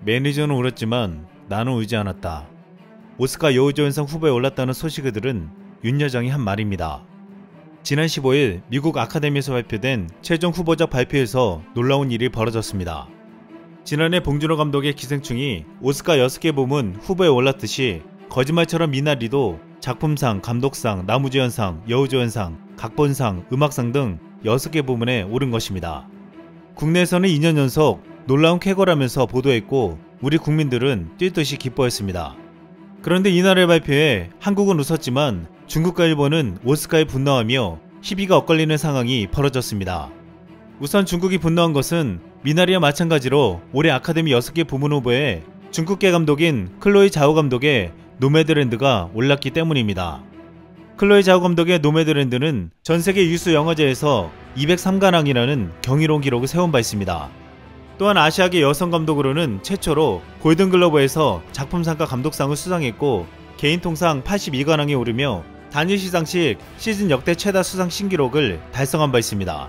매니저는 울었지만 나는 울지 않았다. 오스카 여우조연상 후보에 올랐다는 소식을 들은 윤 여정이 한 말입니다. 지난 15일 미국 아카데미에서 발표된 최종 후보작 발표에서 놀라운 일이 벌어졌습니다. 지난해 봉준호 감독의 기생충이 오스카 6개 부문 후보에 올랐듯이 거짓말처럼 미나리도 작품상, 감독상, 나무주연상, 여우조연상, 각본상, 음악상 등 6개 부문에 오른 것입니다. 국내에서는 2년 연속 놀라운 쾌거라면서 보도했고 우리 국민들은 뛸 듯이 기뻐했습니다. 그런데 이날의 발표에 한국은 웃었지만 중국과 일본은 오스카에 분노하며 시비가 엇갈리는 상황이 벌어졌습니다. 우선 중국이 분노한 것은 미나리와 마찬가지로 올해 아카데미 6개 부문 후보에 중국계 감독인 클로이 자오 감독의 노매드랜드가 올랐기 때문입니다. 클로이 자오 감독의 노매드랜드는 전세계 유수 영화제에서 203관왕이라는 경이로운 기록을 세운 바 있습니다. 또한 아시아계 여성 감독으로는 최초로 골든글로브에서 작품상과 감독상을 수상했고 개인 통상 82관왕에 오르며 단일 시상식 시즌 역대 최다 수상 신기록을 달성한 바 있습니다.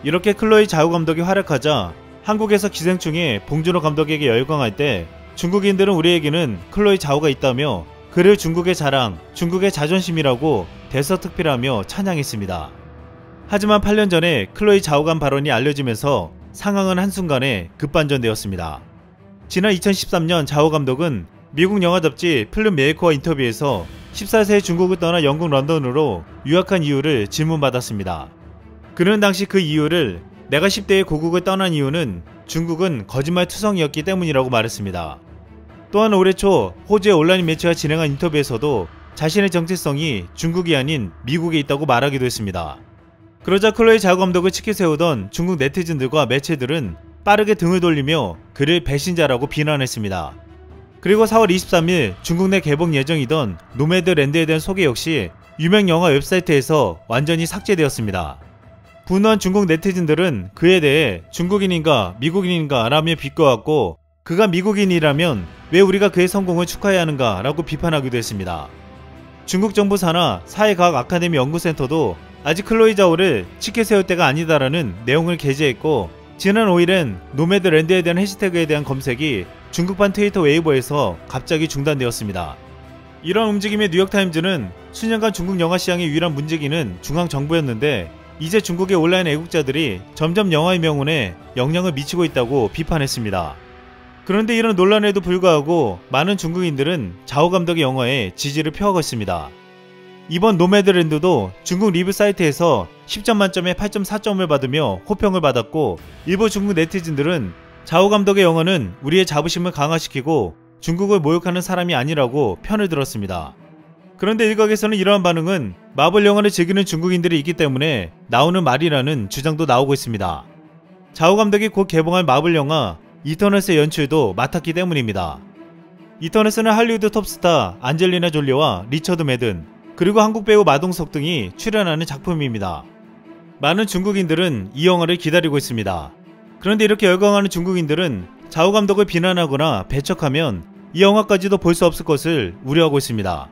이렇게 클로이 자오 감독이 활약하자 한국에서 기생충의 봉준호 감독에게 열광할 때 중국인들은 우리에게는 클로이 자오가 있다며 그를 중국의 자랑, 중국의 자존심이라고 대서특필하며 찬양했습니다. 하지만 8년 전에 클로이 자오감 발언이 알려지면서 상황은 한순간에 급반전되었습니다. 지난 2013년 자오 감독은 미국 영화 잡지 필름메이커와 인터뷰에서 14세에 중국을 떠나 영국 런던으로 유학한 이유를 질문받았습니다. 그는 당시 그 이유를 내가 10대에 고국을 떠난 이유는 중국은 거짓말투성이었기 때문이라고 말했습니다. 또한 올해 초 호주의 온라인 매체와 진행한 인터뷰에서도 자신의 정체성이 중국이 아닌 미국에 있다고 말하기도 했습니다. 그러자 클로이 자오 감독을 치켜세우던 중국 네티즌들과 매체들은 빠르게 등을 돌리며 그를 배신자라고 비난했습니다. 그리고 4월 23일 중국 내 개봉 예정이던 노매드랜드에 대한 소개 역시 유명 영화 웹사이트에서 완전히 삭제되었습니다. 분노한 중국 네티즌들은 그에 대해 중국인인가 미국인인가 라며 비꼬았고 그가 미국인이라면 왜 우리가 그의 성공을 축하해야 하는가 라고 비판하기도 했습니다. 중국 정부 산하 사회과학 아카데미 연구센터도 아직 클로이 자오를 치켜세울 때가 아니다라는 내용을 게재했고 지난 5일엔 노매드랜드에 대한 해시태그에 대한 검색이 중국판 트위터 웨이보에서 갑자기 중단되었습니다. 이런 움직임의 뉴욕타임즈는 수년간 중국 영화 시장의 유일한 문제기는 중앙정부였는데 이제 중국의 온라인 애국자들이 점점 영화의 명운에 영향을 미치고 있다고 비판했습니다. 그런데 이런 논란에도 불구하고 많은 중국인들은 자오 감독의 영화에 지지를 표하고 있습니다. 이번 노매드랜드도 중국 리뷰 사이트에서 10점 만점에 8.4점을 받으며 호평을 받았고 일부 중국 네티즌들은 자오 감독의 영화는 우리의 자부심을 강화시키고 중국을 모욕하는 사람이 아니라고 편을 들었습니다. 그런데 일각에서는 이러한 반응은 마블 영화를 즐기는 중국인들이 있기 때문에 나오는 말이라는 주장도 나오고 있습니다. 자오 감독이 곧 개봉할 마블 영화 이터널스의 연출도 맡았기 때문입니다. 이터널스는 할리우드 톱스타 안젤리나 졸리와 리처드 매든 그리고 한국 배우 마동석 등이 출연하는 작품입니다. 많은 중국인들은 이 영화를 기다리고 있습니다. 그런데 이렇게 열광하는 중국인들은 자오 감독을 비난하거나 배척하면 이 영화까지도 볼 수 없을 것을 우려하고 있습니다.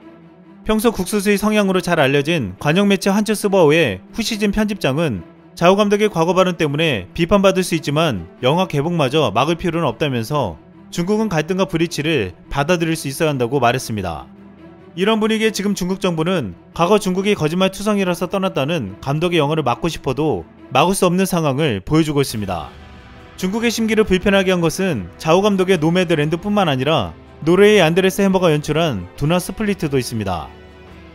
평소 국수수의 성향으로 잘 알려진 관영 매체 한츠스버의 후시진 편집장은 자오 감독의 과거 발언 때문에 비판받을 수 있지만 영화 개봉마저 막을 필요는 없다면서 중국은 갈등과 불이치를 받아들일 수 있어야 한다고 말했습니다. 이런 분위기에 지금 중국 정부는 과거 중국이 거짓말투성이라서 떠났다는 감독의 영화를 막고 싶어도 막을 수 없는 상황을 보여주고 있습니다. 중국의 심기를 불편하게 한 것은 자오 감독의 노매드랜드 뿐만 아니라 노르웨이 안드레스 해머가 연출한 두나 스플리트도 있습니다.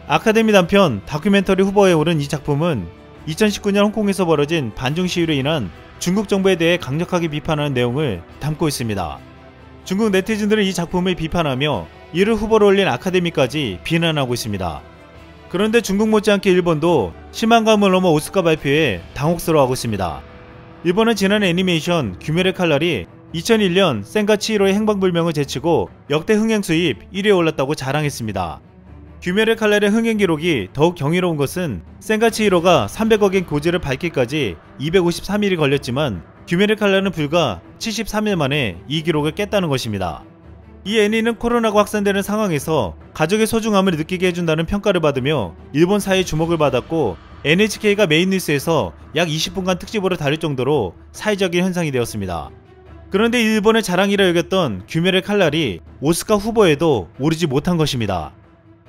아카데미 단편 다큐멘터리 후보에 오른 이 작품은 2019년 홍콩에서 벌어진 반중 시위로 인한 중국 정부에 대해 강력하게 비판하는 내용을 담고 있습니다. 중국 네티즌들은 이 작품을 비판하며 이를 후보로 올린 아카데미까지 비난하고 있습니다. 그런데 중국 못지않게 일본도 실망감을 넘어 오스카 발표에 당혹스러워하고 있습니다. 일본은 지난 애니메이션 귀멸의 칼날이 2001년 센과 치히로의 행방불명을 제치고 역대 흥행 수입 1위에 올랐다고 자랑했습니다. 귀멸의 칼날의 흥행 기록이 더욱 경이로운 것은 센과 치히로가 300억엔 고지를 밟기까지 253일이 걸렸지만 귀멸의 칼날은 불과 73일 만에 이 기록을 깼다는 것입니다. 이 애니는 코로나가 확산되는 상황에서 가족의 소중함을 느끼게 해준다는 평가를 받으며 일본 사회의 주목을 받았고 NHK가 메인 뉴스에서 약 20분간 특집으로 다룰 정도로 사회적인 현상이 되었습니다. 그런데 일본의 자랑이라 여겼던 귀멸의 칼날이 오스카 후보에도 오르지 못한 것입니다.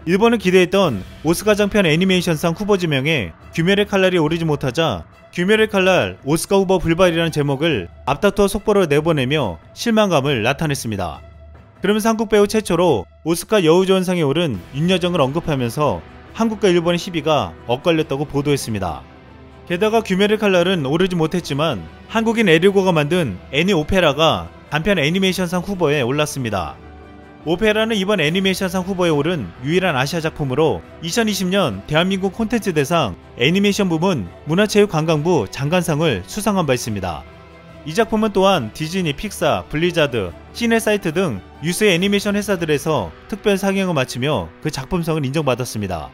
일본은 기대했던 오스카 장편 애니메이션상 후보 지명에 귀멸의 칼날이 오르지 못하자 귀멸의 칼날 오스카 후보 불발이라는 제목을 앞다투어 속보로 내보내며 실망감을 나타냈습니다. 그러면서 한국 배우 최초로 오스카 여우조연상에 오른 윤여정을 언급하면서 한국과 일본의 시비가 엇갈렸다고 보도했습니다. 게다가 귀멸의 칼날은 오르지 못했지만 한국인 에리고가 만든 애니 오페라가 단편 애니메이션상 후보에 올랐습니다. 오페라는 이번 애니메이션상 후보에 오른 유일한 아시아 작품으로 2020년 대한민국 콘텐츠 대상 애니메이션 부문 문화체육관광부 장관상을 수상한 바 있습니다. 이 작품은 또한 디즈니, 픽사, 블리자드, 시네사이트 등 유수의 애니메이션 회사들에서 특별 상영을 마치며 그 작품성을 인정받았습니다.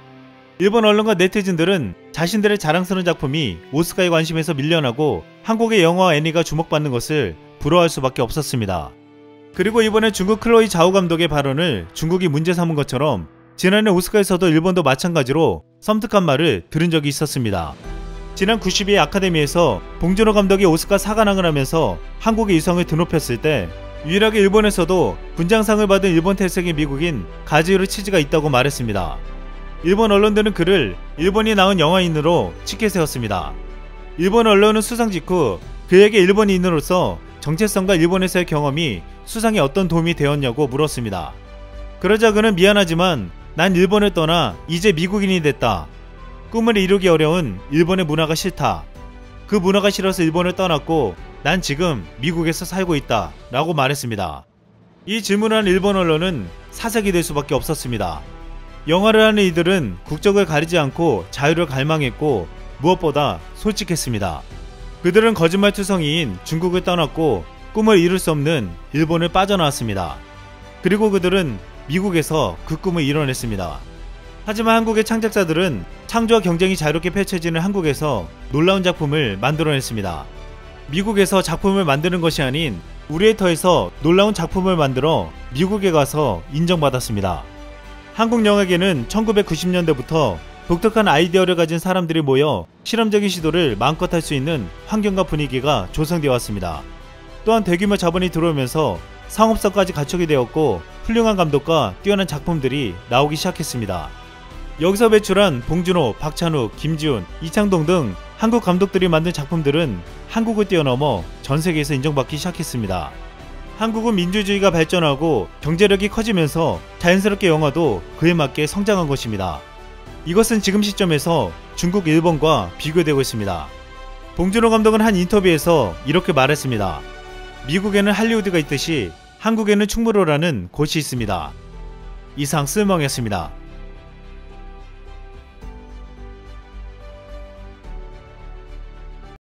일본 언론과 네티즌들은 자신들의 자랑스러운 작품이 오스카에 관심에서 밀려나고 한국의 영화와 애니가 주목받는 것을 부러워할 수밖에 없었습니다. 그리고 이번에 중국 클로이 자오 감독의 발언을 중국이 문제 삼은 것처럼 지난해 오스카에서도 일본도 마찬가지로 섬뜩한 말을 들은 적이 있었습니다. 지난 92회 아카데미에서 봉준호 감독이 오스카 사관왕을 하면서 한국의 위상을 드높였을 때 유일하게 일본에서도 분장상을 받은 일본 태생의 미국인 가즈히로 치즈가 있다고 말했습니다. 일본 언론들은 그를 일본이 낳은 영화인으로 치켜세웠습니다. 일본 언론은 수상 직후 그에게 일본인으로서 정체성과 일본에서의 경험이 수상에 어떤 도움이 되었냐고 물었습니다. 그러자 그는 미안하지만 난 일본을 떠나 이제 미국인이 됐다. 꿈을 이루기 어려운 일본의 문화가 싫다. 그 문화가 싫어서 일본을 떠났고 난 지금 미국에서 살고 있다 라고 말했습니다. 이 질문을 한 일본 언론은 사색이 될 수밖에 없었습니다. 영화를 하는 이들은 국적을 가리지 않고 자유를 갈망했고 무엇보다 솔직했습니다. 그들은 거짓말투성이인 중국을 떠났고 꿈을 이룰 수 없는 일본을 빠져나왔습니다. 그리고 그들은 미국에서 그 꿈을 이뤄냈습니다. 하지만 한국의 창작자들은 창조와 경쟁이 자유롭게 펼쳐지는 한국에서 놀라운 작품을 만들어냈습니다. 미국에서 작품을 만드는 것이 아닌 우리의 터에서 놀라운 작품을 만들어 미국에 가서 인정받았습니다. 한국 영화계는 1990년대부터 독특한 아이디어를 가진 사람들이 모여 실험적인 시도를 마음껏 할 수 있는 환경과 분위기가 조성되어 왔습니다. 또한 대규모 자본이 들어오면서 상업성까지 갖추게 되었고 훌륭한 감독과 뛰어난 작품들이 나오기 시작했습니다. 여기서 배출한 봉준호, 박찬욱, 김지훈, 이창동 등 한국 감독들이 만든 작품들은 한국을 뛰어넘어 전 세계에서 인정받기 시작했습니다. 한국은 민주주의가 발전하고 경제력이 커지면서 자연스럽게 영화도 그에 맞게 성장한 것입니다. 이것은 지금 시점에서 중국, 일본과 비교되고 있습니다. 봉준호 감독은 한 인터뷰에서 이렇게 말했습니다. 미국에는 할리우드가 있듯이 한국에는 충무로라는 곳이 있습니다. 이상 쓸멍이었습니다.